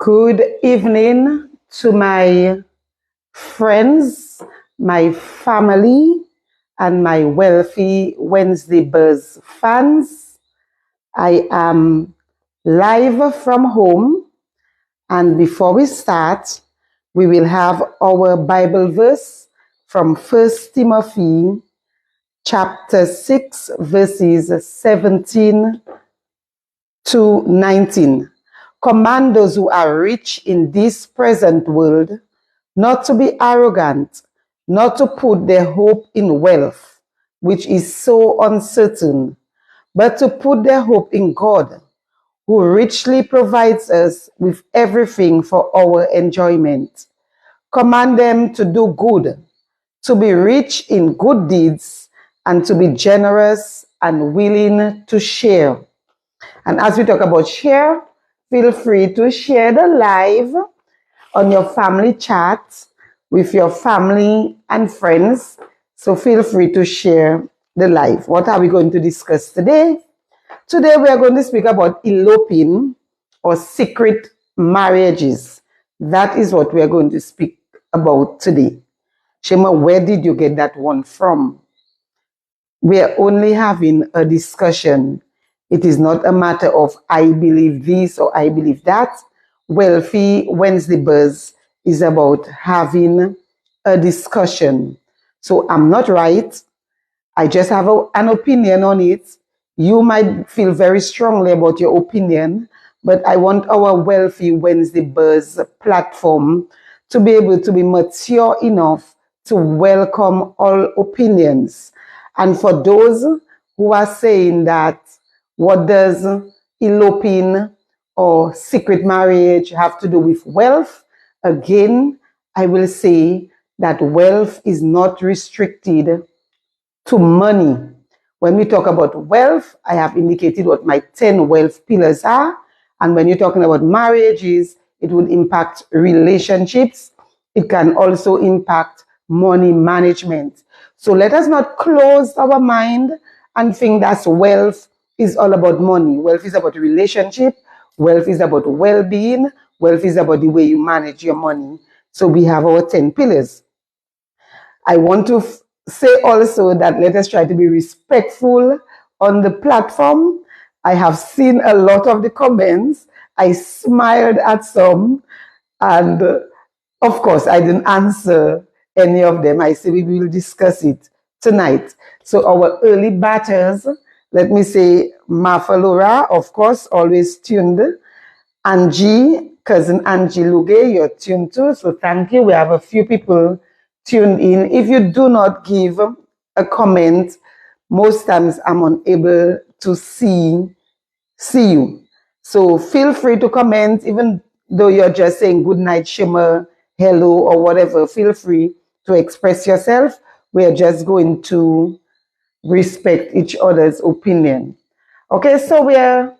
Good evening to my friends, my family, and my wealthy Wednesday Buzz fans. I am live from home, and before we start, we will have our Bible verse from 1 Timothy chapter 6, verses 17 to 19. Command those who are rich in this present world not to be arrogant, not to put their hope in wealth, which is so uncertain, but to put their hope in God, who richly provides us with everything for our enjoyment. Command them to do good, to be rich in good deeds, and to be generous and willing to share. And as we talk about share, feel free to share the live on your family chat with your family and friends. So feel free to share the live. What are we going to discuss today? Today we are going to speak about eloping or secret marriages. That is what we are going to speak about today. Shema, where did you get that one from? We are only having a discussion. It is not a matter of I believe this or I believe that. Wealthy Wednesday Buzz is about having a discussion. So I'm not right. I just have an opinion on it. You might feel very strongly about your opinion, but I want our Wealthy Wednesday Buzz platform to be able to be mature enough to welcome all opinions. And for those who are saying that, what does eloping or secret marriage have to do with wealth? Again, I will say that wealth is not restricted to money. When we talk about wealth, I have indicated what my 10 wealth pillars are. And when you're talking about marriages, it would impact relationships. It can also impact money management. So let us not close our mind and think that wealth is all about money. Wealth is about relationship. Wealth is about well-being. Wealth is about the way you manage your money. So we have our 10 pillars. I want to say also that let us try to be respectful on the platform. I have seen a lot of the comments. I smiled at some, and of course, I didn't answer any of them. I say we will discuss it tonight. So our early batters, let me say Marfa Laura, of course, always tuned. Angie, cousin Angie Luge, you're tuned too. So thank you. We have a few people tuned in. If you do not give a comment, most times I'm unable to see you. So feel free to comment, even though you're just saying good night, Shimmer, hello, or whatever. Feel free to express yourself. We're just going to respect each other's opinion. Okay, so we're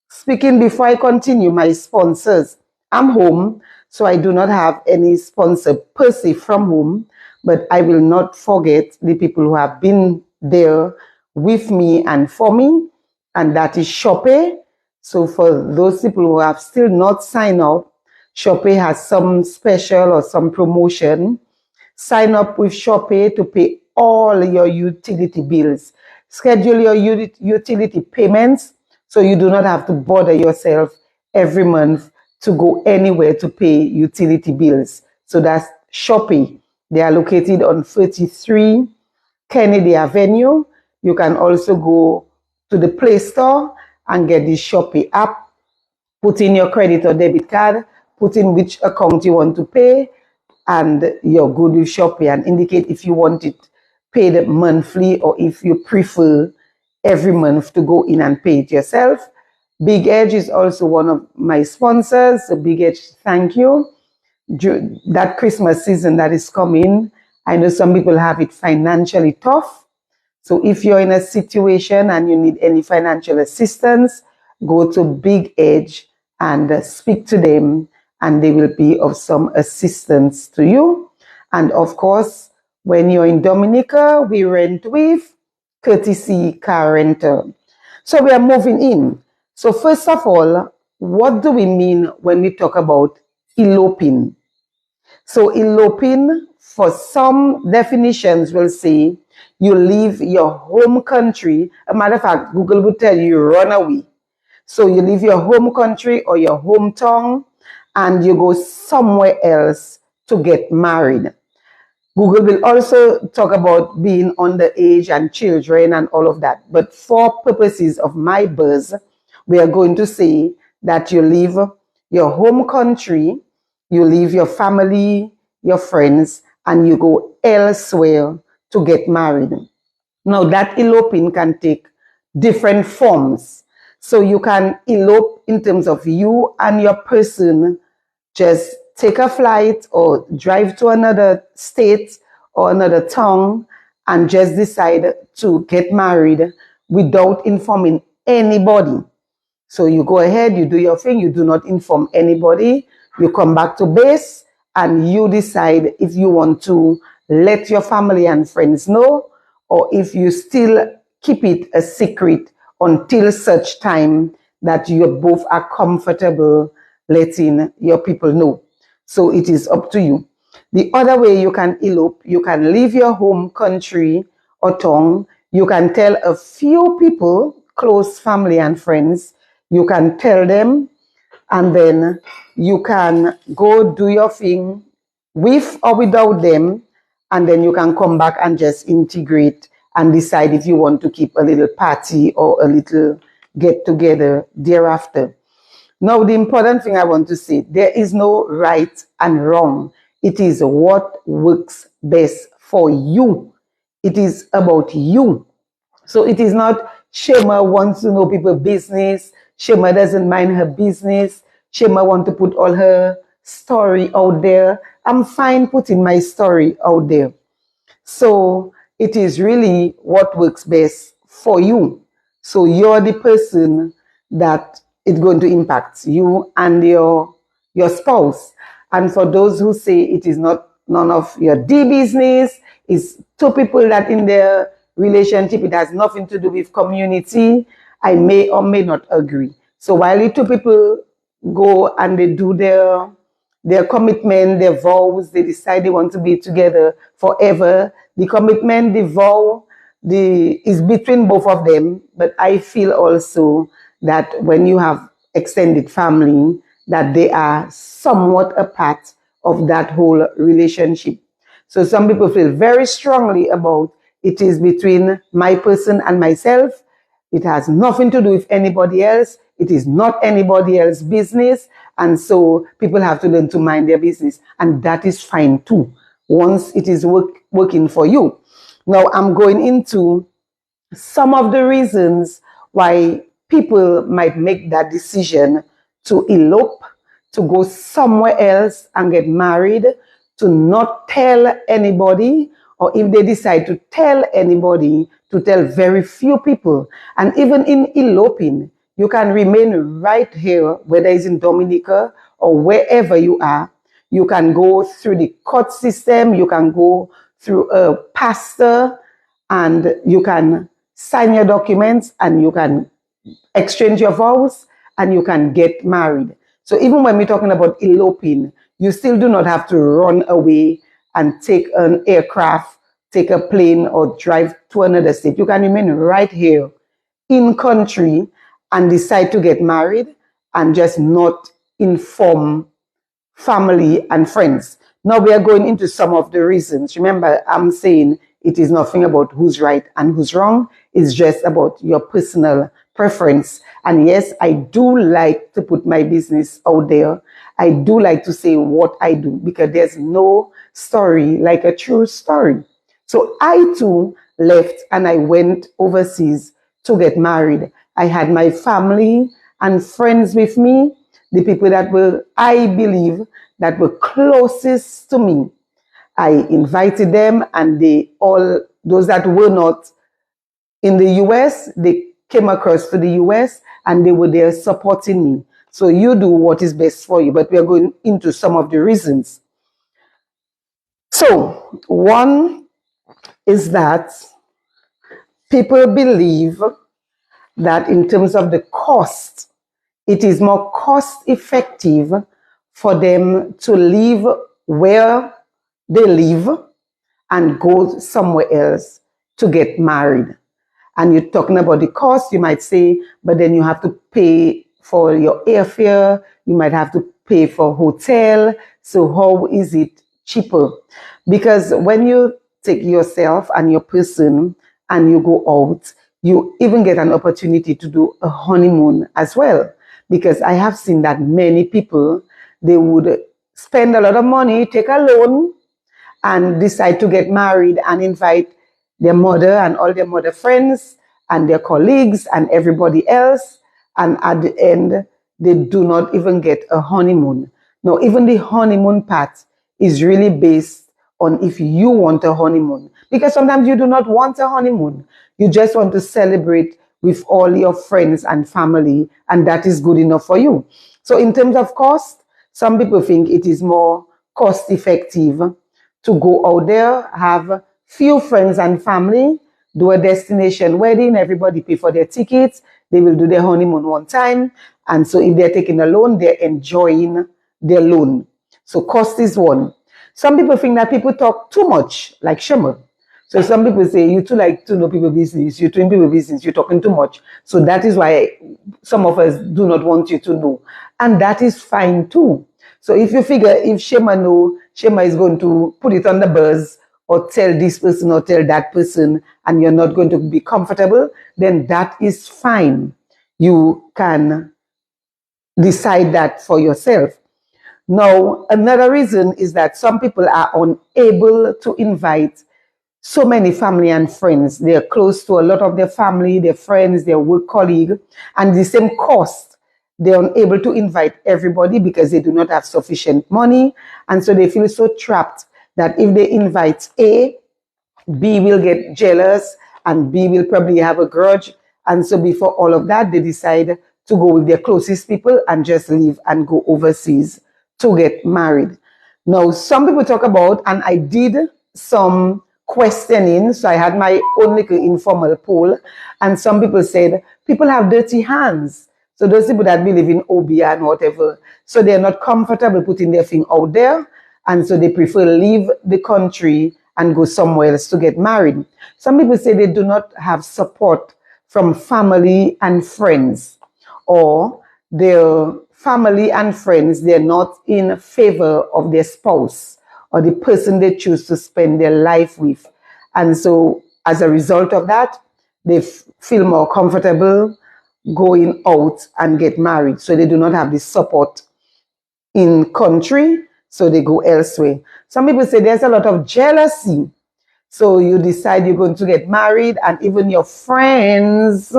speaking before I continue, my sponsors. I'm home, so I do not have any sponsor per se from home, but I will not forget the people who have been there with me and for me, and that is Shopee. So for those people who have still not signed up, Shopee has some special or some promotion. Sign up with Shopee to pay all your utility bills. Schedule your utility payments so you do not have to bother yourself every month to go anywhere to pay utility bills. So that's Shopee. They are located on 33 Kennedy Avenue. You can also go to the Play Store and get the Shopee app. Put in your credit or debit card, put in which account you want to pay, and you're good with Shopee, and indicate if you want it paid monthly or if you prefer every month to go in and pay it yourself. Big Edge is also one of my sponsors. So Big Edge, thank you. That Christmas season that is coming, I know some people have it financially tough. So if you're in a situation and you need any financial assistance, go to Big Edge and speak to them, and they will be of some assistance to you. And of course, when you're in Dominica, we rent with Courtesy Car Rental. So we are moving in. So first of all, what do we mean when we talk about eloping? So eloping, for some definitions, will say you leave your home country. A matter of fact, Google will tell you run away. So you leave your home country or your hometown and you go somewhere else to get married. Google will also talk about being underage and children and all of that. But for purposes of my buzz, we are going to say that you leave your home country, you leave your family, your friends, and you go elsewhere to get married. Now, that eloping can take different forms. So you can elope in terms of you and your person just take a flight or drive to another state or another town and just decide to get married without informing anybody. So you go ahead, you do your thing, you do not inform anybody, you come back to base and you decide if you want to let your family and friends know or if you still keep it a secret until such time that you both are comfortable letting your people know. So it is up to you. The other way you can elope, you can leave your home country or town. You can tell a few people, close family and friends, you can tell them, and then you can go do your thing with or without them, and then you can come back and just integrate and decide if you want to keep a little party or a little get together thereafter. Now, the important thing I want to say, there is no right and wrong. It is what works best for you. It is about you. So it is not Shema wants to know people's business. Shema doesn't mind her business. Shema wants to put all her story out there. I'm fine putting my story out there. So it is really what works best for you. So you're the person that it's going to impact, you and your spouse. And for those who say it is not none of your business, it's two people that in their relationship, it has nothing to do with community, I may or may not agree. So while the two people go and they do their commitment, their vows, they decide they want to be together forever. The commitment, the vow, is between both of them. But I feel also that when you have extended family, that they are somewhat a part of that whole relationship. So some people feel very strongly about it is between my person and myself. It has nothing to do with anybody else. It is not anybody else's business. And so people have to learn to mind their business. And that is fine too, once it is working for you. Now I'm going into some of the reasons why people might make that decision to elope, to go somewhere else and get married, to not tell anybody, or if they decide to tell anybody, to tell very few people. And even in eloping, you can remain right here, whether it's in Dominica or wherever you are. You can go through the court system, you can go through a pastor, and you can sign your documents and you can exchange your vows and you can get married. So even when we're talking about eloping, you still do not have to run away and take an aircraft, take a plane or drive to another state. You can remain right here in country and decide to get married and just not inform family and friends. Now we are going into some of the reasons. Remember, I'm saying it is nothing about who's right and who's wrong. It's just about your personal preference. And yes, I do like to put my business out there. I do like to say what I do because there's no story like a true story. So I too left and I went overseas to get married. I had my family and friends with me, the people that were, I believe, that were closest to me. I invited them and they all, those that were not in the US, they came across to the US and they were there supporting me. So you do what is best for you, but we are going into some of the reasons. So one is that people believe that in terms of the cost, it is more cost effective for them to live where they live and go somewhere else to get married. And you're talking about the cost, you might say, but then you have to pay for your airfare, you might have to pay for hotel. So how is it cheaper? Because when you take yourself and your person and you go out, you even get an opportunity to do a honeymoon as well. Because I have seen that many people, they would spend a lot of money, take a loan, and decide to get married and invite their mother and all their mother friends and their colleagues and everybody else. And at the end, they do not even get a honeymoon. Now, even the honeymoon part is really based on if you want a honeymoon. Because sometimes you do not want a honeymoon. You just want to celebrate with all your friends and family, and that is good enough for you. So in terms of cost, some people think it is more cost effective to go out there, have few friends and family, do a destination wedding, everybody pay for their tickets, they will do their honeymoon one time, and so if they're taking a loan, they're enjoying their loan. So cost is one. Some people think that people talk too much, like Shema. So some people say, you too like to know people business, you're doing people business, you're talking too much. So that is why some of us do not want you to know. And that is fine too. So if you figure if Shema know, Shema is going to put it on the buzz or tell this person or tell that person and you're not going to be comfortable, then that is fine. You can decide that for yourself. Now, another reason is that some people are unable to invite so many family and friends. They're close to a lot of their family, their friends, their work colleague, and the same cost. They're unable to invite everybody because they do not have sufficient money. And so they feel so trapped that if they invite A, B will get jealous and B will probably have a grudge. And so before all of that, they decide to go with their closest people and just leave and go overseas to get married. Now, some people talk about, and I did some questioning, so I had my own little informal poll, and some people said people have dirty hands. So those people that believe in OB and whatever, so they're not comfortable putting their thing out there, and so they prefer leave the country and go somewhere else to get married. Some people say they do not have support from family and friends, or their family and friends, they're not in favor of their spouse or the person they choose to spend their life with. And so as a result of that, they feel more comfortable going out and get married. So they do not have the support in country, so they go elsewhere. Some people say there's a lot of jealousy. So you decide you're going to get married and even your friends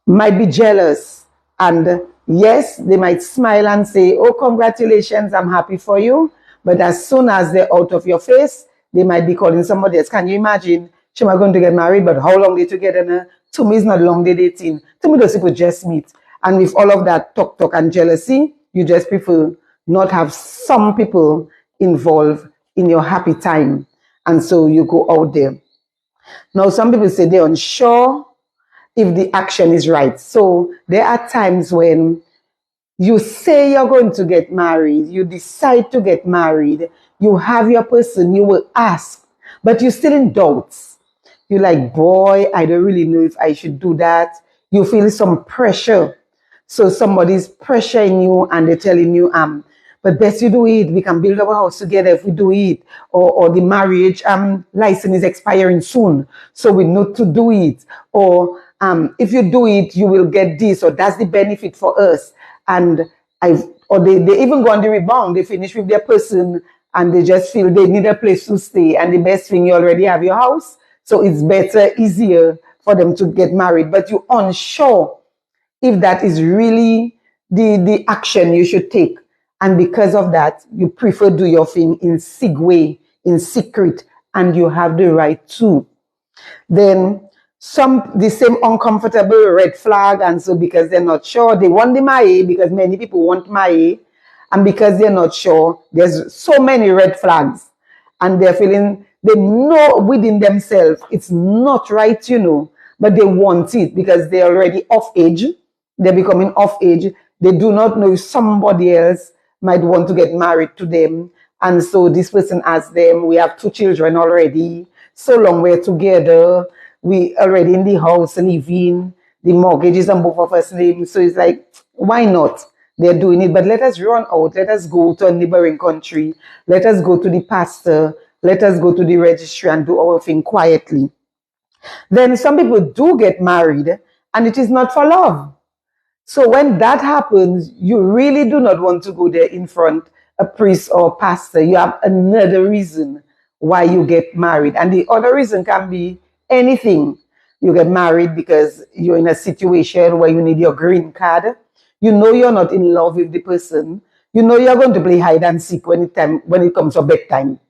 might be jealous. And yes, they might smile and say, oh, congratulations, I'm happy for you. But as soon as they're out of your face, they might be calling somebody else. Can you imagine? Shema going to get married, but how long they together? To me, it's not long they dating. To me, those people just meet. And with all of that talk and jealousy, you just prefer not have some people involved in your happy time. And so you go out there. Now, some people say they're unsure if the action is right. So there are times when you say you're going to get married, you decide to get married, you have your person, you will ask, but you're still in doubts. You're like, boy, I don't really know if I should do that. You feel some pressure. So somebody's pressuring you and they're telling you, but best you do it. We can build our house together if we do it. Or the marriage license is expiring soon, so we need to do it. Or if you do it, you will get this, or that's the benefit for us. And they even go on the rebound. They finish with their person and they just feel they need a place to stay. And the best thing, you already have your house. So it's better, easier for them to get married. But you're unsure if that is really the action you should take. And because of that, you prefer do your thing in segue, in secret, and you have the right to. Then the same uncomfortable red flag, and so because they're not sure, they want the MIA because many people want MIA, and because they're not sure, there's so many red flags, and they're feeling, they know within themselves it's not right, but they want it because they're already of age, they're becoming of age. They do not know if somebody else might want to get married to them. And so this person asks them, we have 2 children already. So long we're together. We already in the house living. The mortgage is on both of us names. So it's like, why not? They're doing it. But let us run out. Let us go to a neighboring country. Let us go to the pastor. Let us go to the registry and do our thing quietly. Then some people do get married and it is not for love. So when that happens, you really do not want to go there in front a priest or pastor. You have another reason why you get married. And the other reason can be anything. You get married because you're in a situation where you need your green card. You know you're not in love with the person. You know you're going to play hide and seek when it comes to bedtime.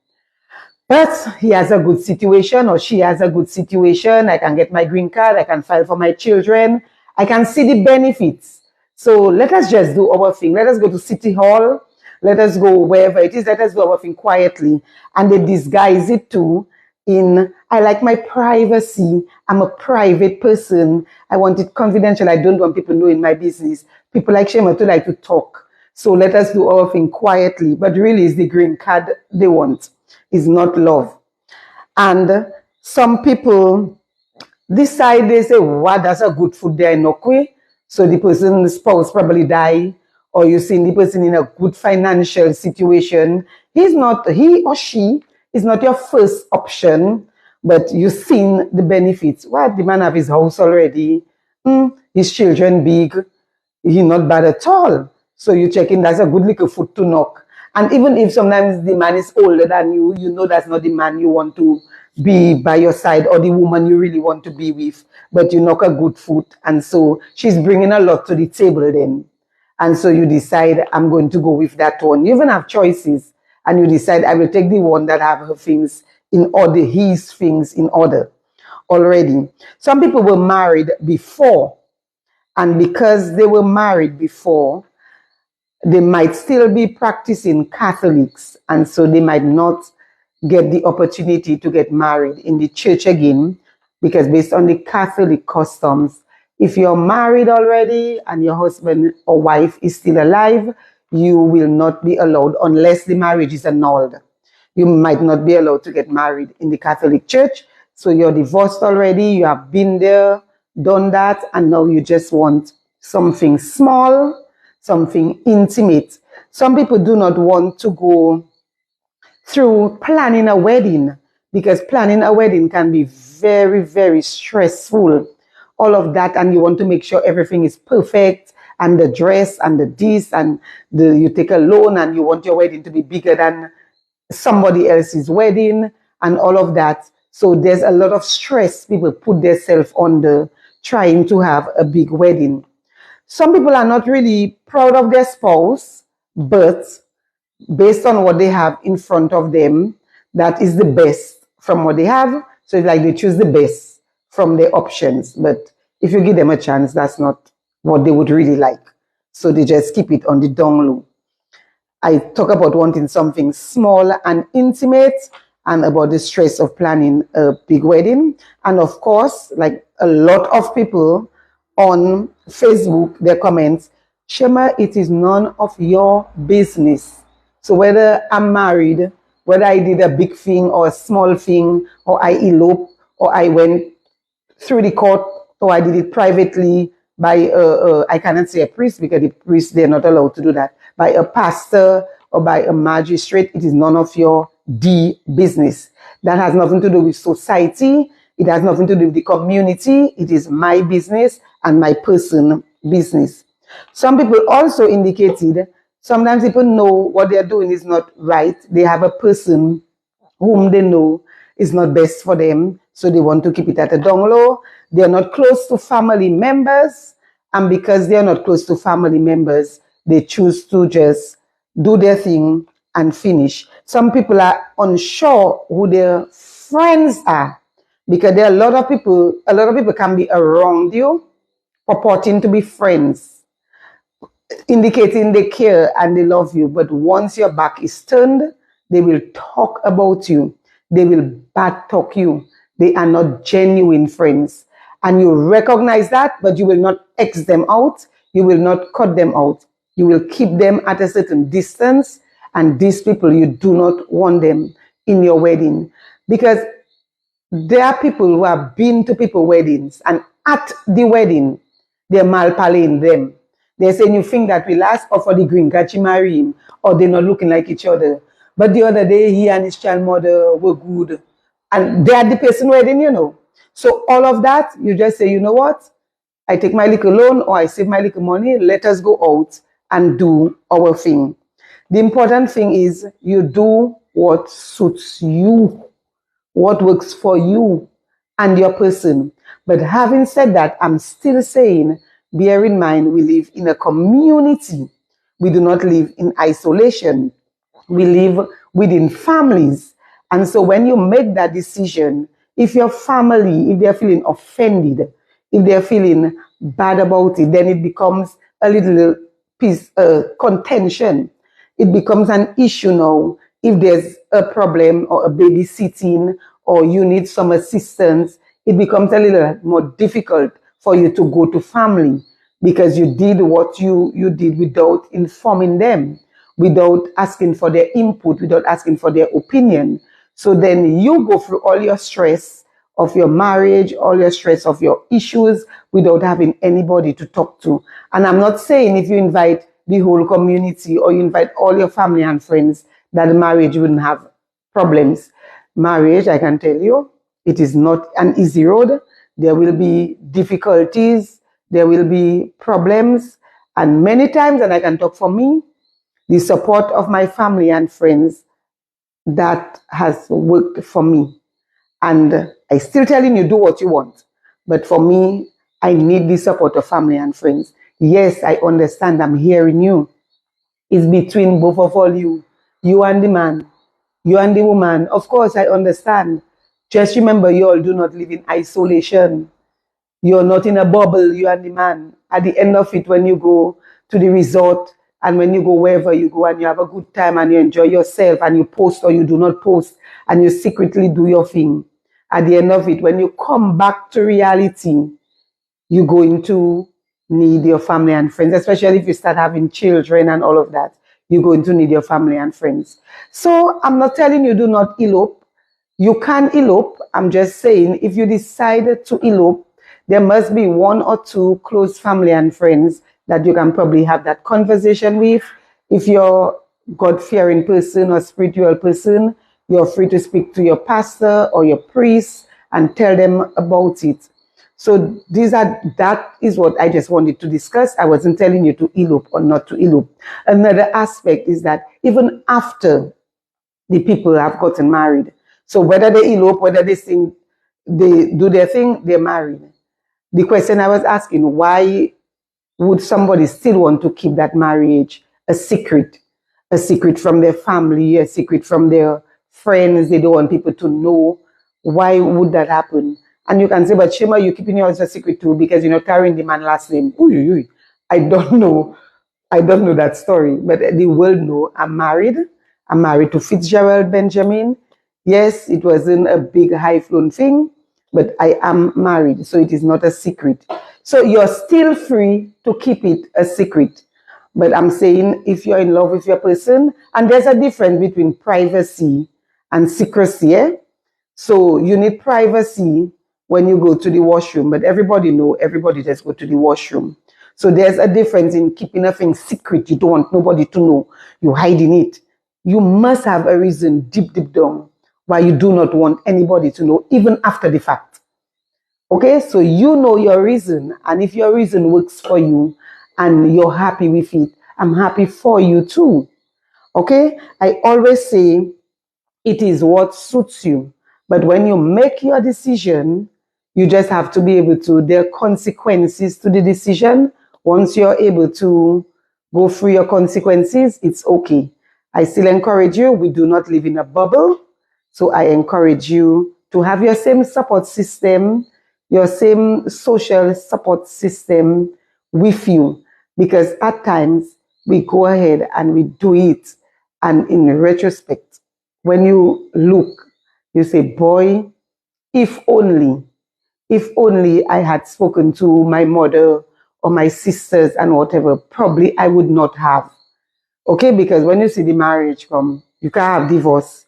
But he has a good situation or she has a good situation. I can get my green card. I can file for my children. I can see the benefits. So let us just do our thing. Let us go to City Hall. Let us go wherever it is. Let us do our thing quietly. And they disguise it too in, I like my privacy. I'm a private person. I want it confidential. I don't want people knowing my business. People like Shema to like to talk. So let us do our thing quietly. But really, it's the green card they want. Is not love. And some people decide, they say, wow, that's a good food there in Okwe. So the person's spouse probably die, or you see the person in a good financial situation. He or she is not your first option, but you've seen the benefits. Well, the man have his house already, his children big, he not bad at all. So you check in, that's a good little foot to knock. And even if sometimes the man is older than you, you know that's not the man you want to be by your side or the woman you really want to be with, but you knock a good foot. And so she's bringing a lot to the table then. And so you decide, I'm going to go with that one. You even have choices. And you decide, I will take the one that have her things in order, his things in order already. Some people were married before. And because they were married before, they might still be practicing Catholics, and so they might not get the opportunity to get married in the church again, because based on the Catholic customs, if you're married already and your husband or wife is still alive, you will not be allowed unless the marriage is annulled. You might not be allowed to get married in the Catholic Church. So you're divorced already, you have been there, done that, and now you just want something small, something intimate. Some people do not want to go through planning a wedding, because planning a wedding can be very, very stressful. All of that, and you want to make sure everything is perfect, and the dress and the this, and you take a loan and you want your wedding to be bigger than somebody else's wedding and all of that. So there's a lot of stress people put themselves under trying to have a big wedding. Some people are not really proud of their spouse, but based on what they have in front of them, that is the best from what they have. So it's like they choose the best from their options. But if you give them a chance, that's not what they would really like. So they just keep it on the down low. I talk about wanting something small and intimate, and about the stress of planning a big wedding. And of course, like a lot of people on Facebook, their comments, Shema, it is none of your business. So whether I'm married, whether I did a big thing or a small thing, or I eloped, or I went through the court, or I did it privately by, I cannot say a priest, because the priests, they're not allowed to do that, by a pastor or by a magistrate, it is none of your business. That has nothing to do with society. It has nothing to do with the community. It is my business and my personal business. Some people also indicated, sometimes people know what they're doing is not right. They have a person whom they know is not best for them, so they want to keep it at a down low. They're not close to family members, and because they're not close to family members, they choose to just do their thing and finish. Some people are unsure who their friends are, because there are a lot of people can be around you purporting to be friends, indicating they care and they love you, but once your back is turned, they will talk about you. They will bad talk you. They are not genuine friends. And you recognize that, but you will not X them out. You will not cut them out. You will keep them at a certain distance. And these people, you do not want them in your wedding. Because there are people who have been to people's weddings, and at the wedding, they're malpaling them. They're saying, you think that we last offer the green card, you marry him, or they're not looking like each other. But the other day, he and his child mother were good. And they are the person wedding, you know. So all of that, you just say, you know what? I take my little loan or I save my little money, let us go out and do our thing. The important thing is you do what suits you, what works for you and your person. But having said that, I'm still saying, bear in mind, we live in a community. We do not live in isolation. We live within families. And so when you make that decision, if your family, if they're feeling offended, if they're feeling bad about it, then it becomes a little piece contention. It becomes an issue now. If there's a problem or a babysitting or you need some assistance, it becomes a little more difficult for you to go to family because you did what you did without informing them, without asking for their input, without asking for their opinion. So then you go through all your stress of your marriage, all your stress of your issues without having anybody to talk to. And I'm not saying if you invite the whole community or you invite all your family and friends that the marriage wouldn't have problems. Marriage, I can tell you, it is not an easy road. There will be difficulties, there will be problems, and many times, and I can talk for me, the support of my family and friends, that has worked for me. And I still telling you, do what you want. But for me, I need the support of family and friends. Yes, I understand. I'm hearing you. It's between both of all you and the man, you and the woman. Of course, I understand. Just remember, you all do not live in isolation. You're not in a bubble, you and the man. At the end of it, when you go to the resort and when you go wherever you go and you have a good time and you enjoy yourself and you post or you do not post and you secretly do your thing, at the end of it, when you come back to reality, you're going to need your family and friends, especially if you start having children and all of that. You're going to need your family and friends. So I'm not telling you do not elope. You can elope. I'm just saying if you decide to elope, there must be one or two close family and friends that you can probably have that conversation with. If you're God-fearing person or spiritual person, you're free to speak to your pastor or your priest and tell them about it. So that is what I just wanted to discuss. I wasn't telling you to elope or not to elope. Another aspect is that even after the people have gotten married, so whether they elope, whether they sing, they do their thing, they're married. The question I was asking, why would somebody still want to keep that marriage a secret from their family, a secret from their friends? They don't want people to know. Why would that happen? And you can say, but Shema, you're keeping yours a secret too because you're not carrying the man's last name. Ooh, ooh, ooh. I don't know. I don't know that story, but the world know I'm married. I'm married to Fitzgerald Benjamin. Yes, it wasn't a big high-flown thing, but I am married, so it is not a secret. So you're still free to keep it a secret. But I'm saying if you're in love with your person, and there's a difference between privacy and secrecy. So you need privacy when you go to the washroom, but everybody know everybody just go to the washroom. So there's a difference in keeping a thing secret. You don't want nobody to know. You're hiding it. You must have a reason deep down why you do not want anybody to know, even after the fact. Okay, so you know your reason, and if your reason works for you and you're happy with it, I'm happy for you too. Okay, I always say it is what suits you. But when you make your decision, you just have to be able to, there are consequences to the decision. Once you're able to go through your consequences, it's okay. I still encourage you, we do not live in a bubble. So I encourage you to have your same support system, your same social support system with you. Because at times we go ahead and we do it. And in retrospect, when you look, you say, boy, if only if only I had spoken to my mother or my sisters and whatever, probably I would not have. Okay, because when you see the marriage come, you can't have divorce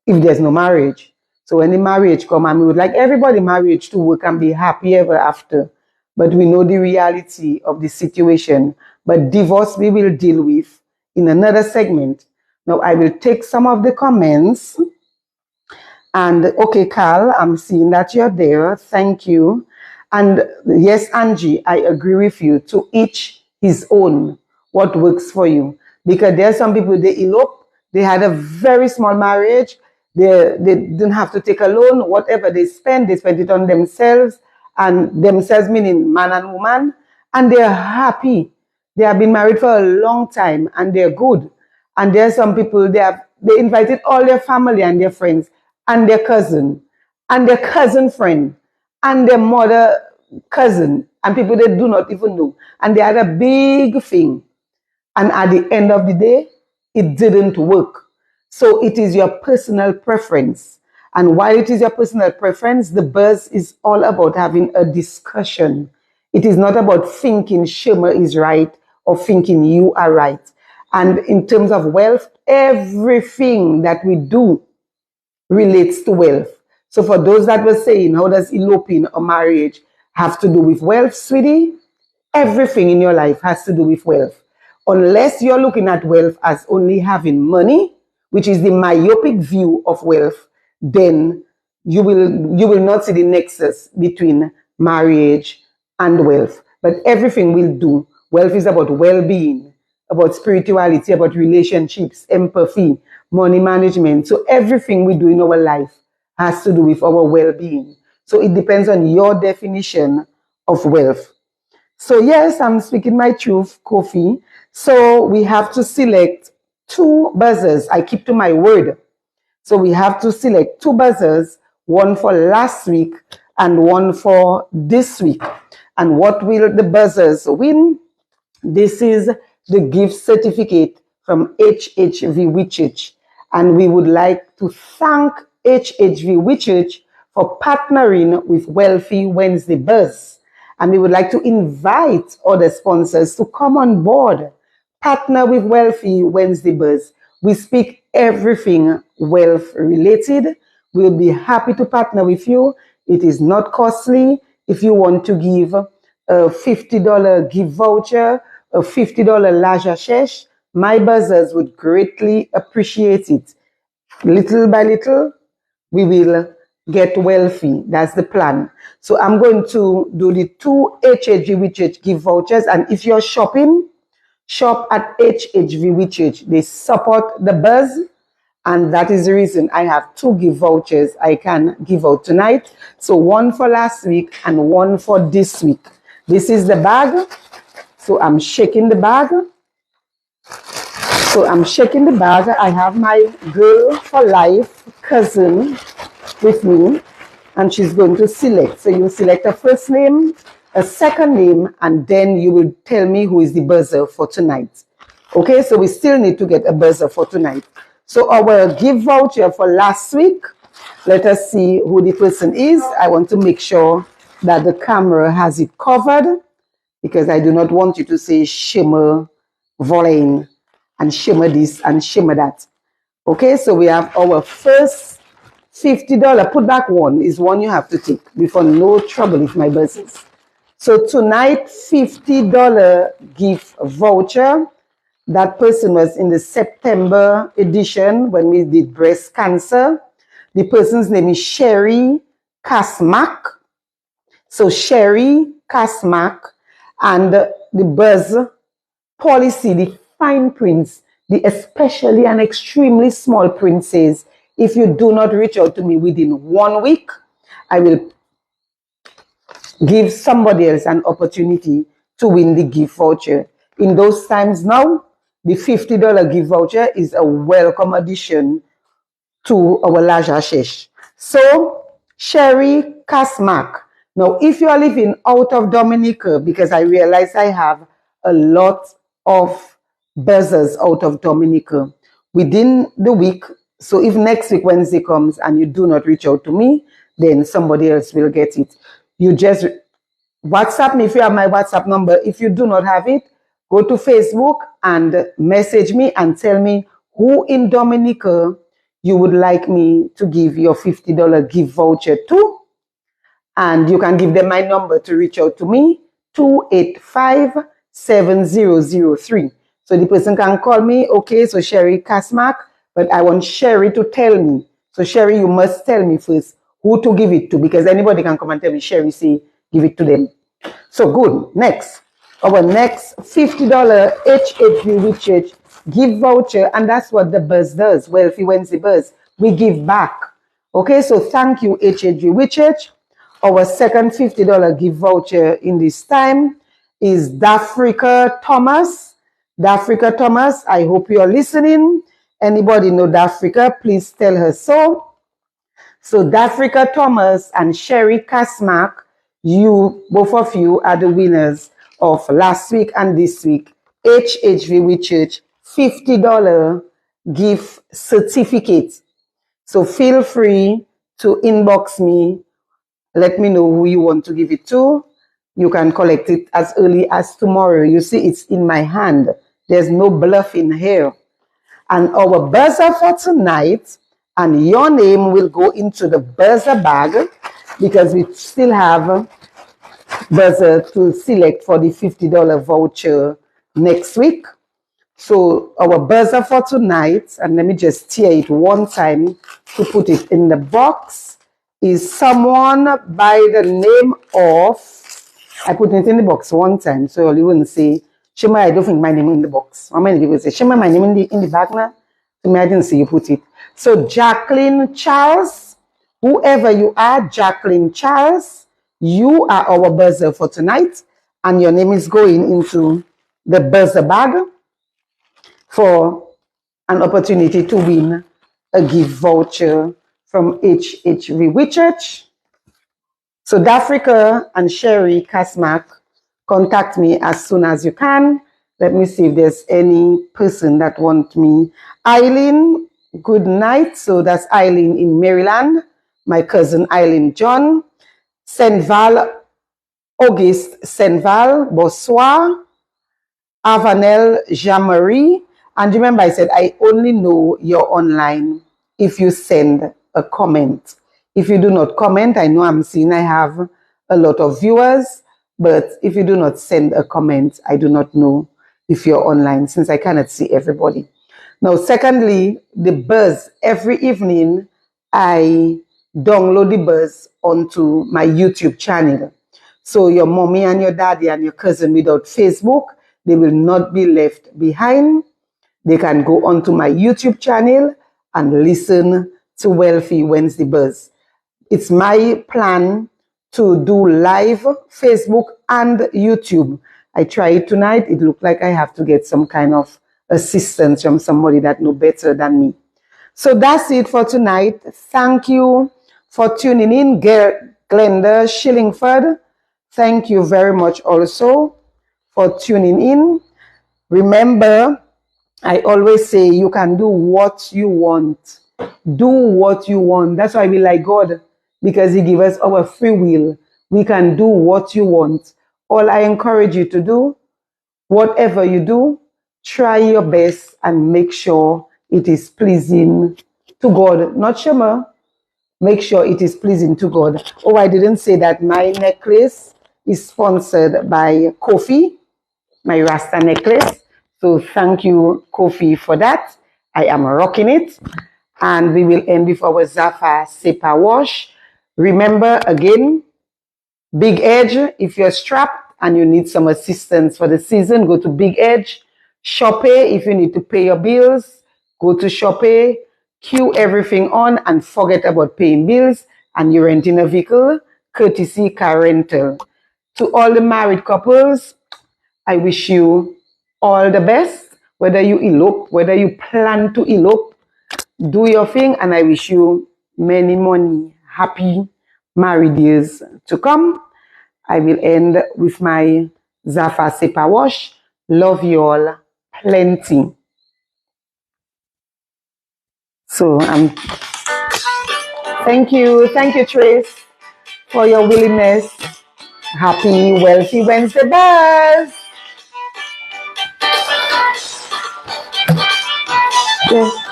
if there's no marriage. So when the marriage come, and we would like everybody marriage to work and be happy ever after. But we know the reality of the situation. But divorce we will deal with in another segment. Now I will take some of the comments. And okay, Carl, I'm seeing that you're there. Thank you. And yes, Angie, I agree with you. To each his own, what works for you. Because there are some people, they elope, they had a very small marriage, they didn't have to take a loan, whatever they spend it on themselves, and themselves meaning man and woman, and they're happy. They have been married for a long time and they're good. And there are some people, they invited all their family and their friends and their cousin friend and their mother cousin and people they do not even know. And they had a big thing. And at the end of the day, it didn't work. So it is your personal preference. And while it is your personal preference, the buzz is all about having a discussion. It is not about thinking Shema is right or thinking you are right. And in terms of wealth, everything that we do relates to wealth. So for those that were saying, how does eloping or marriage have to do with wealth, sweetie? Everything in your life has to do with wealth. Unless you're looking at wealth as only having money, which is the myopic view of wealth, then you will not see the nexus between marriage and wealth. But everything will do. Wealth is about well-being, about spirituality, about relationships, empathy, money management. So everything we do in our life has to do with our well-being. So it depends on your definition of wealth. So yes, I'm speaking my truth, Kofi. So we have to select 2 buzzers. I keep to my word. So we have to select 2 buzzers, one for last week and one for this week. And what will the buzzers win? This is the gift certificate from HHV Whitchurch. And we would like to thank HHV Whitchurch for partnering with Wealthy Wednesday Buzz. And we would like to invite other sponsors to come on board, partner with Wealthy Wednesday Buzz. We speak everything wealth related. We'll be happy to partner with you. It is not costly. If you want to give a $50 gift voucher, a $50 Laja Shesh, my buzzers would greatly appreciate it. Little by little, we will get wealthy. That's the plan. So I'm going to do the 2 HHV Whitchurch gift vouchers. And if you're shopping, shop at HHV Whitchurch. They support the buzz. And that is the reason I have 2 gift vouchers I can give out tonight. So one for last week and one for this week. This is the bag. So I'm shaking the bag. I have my girl for life cousin with me, and she's going to select. So you select a first name, a second name, and then you will tell me who is the buzzer for tonight. Okay, so we still need to get a buzzer for tonight. So our gift voucher for last week, let us see who the person is. I want to make sure that the camera has it covered, because I do not want you to say shimmer, volleying, and shimmer this and shimmer that. Okay, so we have our first $50 put-back one is one you have to take before no trouble with my business. So tonight, $50 gift voucher. That person was in the September edition when we did breast cancer. The person's name is Sherry Kasmak. So Sherry Kasmak, and the buzz policy, the fine prints, the especially and extremely small print says, if you do not reach out to me within 1 week, I will give somebody else an opportunity to win the gift voucher. In those times now, the $50 gift voucher is a welcome addition to our Laja Shesh. So, Sherry Kasmak. Now, if you are living out of Dominica, because I realize I have a lot of buzzers out of Dominica within the week. So if next week Wednesday comes and you do not reach out to me, then somebody else will get it. You just WhatsApp me if you have my WhatsApp number. If you do not have it, go to Facebook and message me and tell me who in Dominica you would like me to give your $50 gift voucher to. And you can give them my number to reach out to me, 285-7003. So the person can call me, okay, so Sherry Kasmak, but I want Sherry to tell me. So Sherry, you must tell me first who to give it to, because anybody can come and tell me, Sherry, say, give it to them. So good. Next. Our next $50 HHV with Church gift voucher, and that's what the buzz does. Wealthy Wednesday Buzz. We give back. Okay, so thank you, HHV with Church. Our second $50 gift voucher in this time is Dafrica Thomas. Dafrica Thomas, I hope you are listening. Anybody know Dafrica? Please tell her so. So Dafrica Thomas and Sherry Kasmak, you, both of you, are the winners of last week and this week HHV with Church $50 gift certificate. So feel free to inbox me. Let me know who you want to give it to. You can collect it as early as tomorrow. You see, it's in my hand. There's no bluffing here. And our buzzer for tonight, and your name will go into the buzzer bag, because we still have buzzer to select for the $50 voucher next week. So our buzzer for tonight, and let me just tear it one time to put it in the box, is someone by the name of, I put it in the box one time, so you wouldn't say, Shema, I don't think my name in the box. How many people say, Shema, my name in the bag now? So I didn't see you put it. So Jacqueline Charles, whoever you are, Jacqueline Charles, you are our buzzer for tonight, and your name is going into the buzzer bag for an opportunity to win a gift voucher from HHV with Church. So Dafrica and Sherry Kasmak, contact me as soon as you can. Let me see if there's any person that want me. Eileen, good night. So that's Eileen in Maryland. My cousin Eileen John. Senval, Auguste Senval, Bonsoir. Avanel Jean-Marie. And remember, I said, I only know you're online if you send a comment. If you do not comment, I know I'm seeing I have a lot of viewers, but if you do not send a comment, I do not know if you're online, since I cannot see everybody. Now, secondly, the buzz. Every evening, I download the buzz onto my YouTube channel. So your mommy and your daddy and your cousin without Facebook, they will not be left behind. They can go onto my YouTube channel and listen to Wealthy Wednesday Buzz. It's my plan to do live Facebook and YouTube. I tried tonight. It looked like I have to get some kind of assistance from somebody that knows better than me. So that's it for tonight. Thank you for tuning in. Glenda Shillingford, thank you very much also for tuning in. Remember, I always say you can do what you want. Do what you want. That's why we like God, because He gives us our free will. We can do what you want. All I encourage you to do, whatever you do, try your best and make sure it is pleasing to God. Not Shema. Make sure it is pleasing to God. Oh, I didn't say that my necklace is sponsored by Kofi, my Rasta necklace. So thank you, Kofi, for that. I am rocking it. And we will end with our Zafa Sepa wash. Remember, again, Big Edge, if you're strapped and you need some assistance for the season, go to Big Edge. Shopee, if you need to pay your bills, go to Shopee. Queue everything on and forget about paying bills, and you're renting a vehicle, courtesy car rental. To all the married couples, I wish you all the best. Whether you elope, whether you plan to elope, do your thing, and I wish you many, many happy married years to come. I will end with my Zafa Sepa wash. Love you all plenty. So thank you, Trace, for your willingness Happy Wealthy Wednesday, Buzz! Yes.